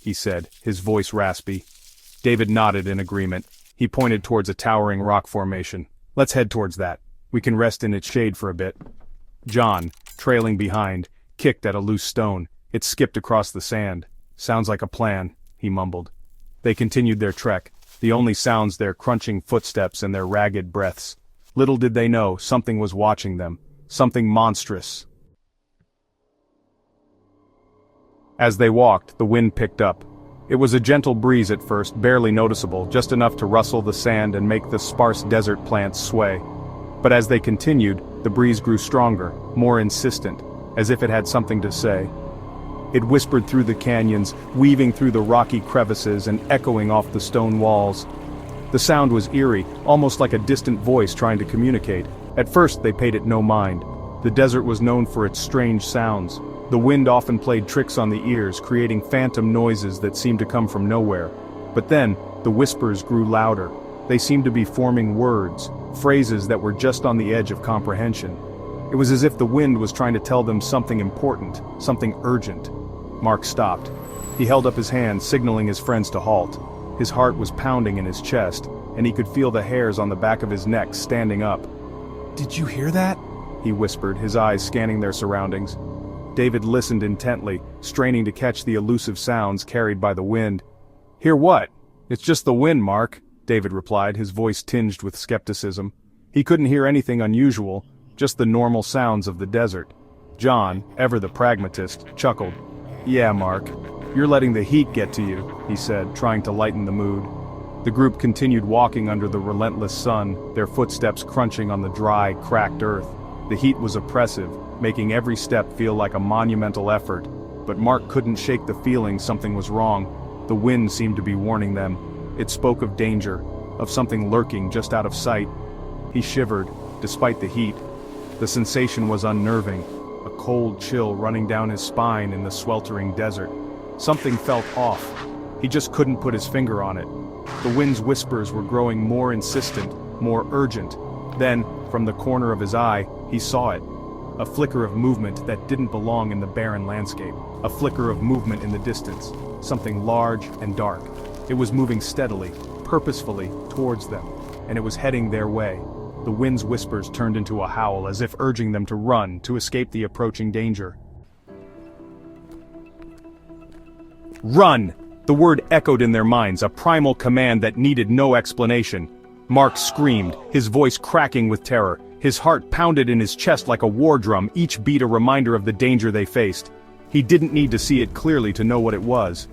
he said, his voice raspy. David nodded in agreement. He pointed towards a towering rock formation. Let's head towards that. We can rest in its shade for a bit. John, trailing behind, kicked at a loose stone. It skipped across the sand. Sounds like a plan, he mumbled. They continued their trek, the only sounds their crunching footsteps and their ragged breaths. Little did they know, something was watching them. Something monstrous. As they walked, the wind picked up. It was a gentle breeze at first, barely noticeable, just enough to rustle the sand and make the sparse desert plants sway. But as they continued, the breeze grew stronger, more insistent, as if it had something to say. It whispered through the canyons, weaving through the rocky crevices and echoing off the stone walls. The sound was eerie, almost like a distant voice trying to communicate. At first they paid it no mind. The desert was known for its strange sounds. The wind often played tricks on the ears, creating phantom noises that seemed to come from nowhere. But then, the whispers grew louder. They seemed to be forming words, phrases that were just on the edge of comprehension. It was as if the wind was trying to tell them something important, something urgent. Mark stopped. He held up his hand, signaling his friends to halt. His heart was pounding in his chest, and he could feel the hairs on the back of his neck standing up. "Did you hear that?" he whispered, his eyes scanning their surroundings. David listened intently, straining to catch the elusive sounds carried by the wind. "Hear what? It's just the wind, Mark," David replied, his voice tinged with skepticism. He couldn't hear anything unusual, just the normal sounds of the desert. John, ever the pragmatist, chuckled. "Yeah, Mark, you're letting the heat get to you," he said, trying to lighten the mood. The group continued walking under the relentless sun, their footsteps crunching on the dry, cracked earth. The heat was oppressive, making every step feel like a monumental effort, but Mark couldn't shake the feeling something was wrong. The wind seemed to be warning them. It spoke of danger, of something lurking just out of sight. He shivered, despite the heat. The sensation was unnerving, a cold chill running down his spine in the sweltering desert. Something felt off. He just couldn't put his finger on it. The wind's whispers were growing more insistent, more urgent. Then, from the corner of his eye, he saw it. A flicker of movement that didn't belong in the barren landscape. A flicker of movement in the distance. Something large and dark. It was moving steadily, purposefully, towards them, and it was heading their way. The wind's whispers turned into a howl, as if urging them to run, to escape the approaching danger. "Run!" The word echoed in their minds, a primal command that needed no explanation. Mark screamed, his voice cracking with terror. His heart pounded in his chest like a war drum, each beat a reminder of the danger they faced. He didn't need to see it clearly to know what it was.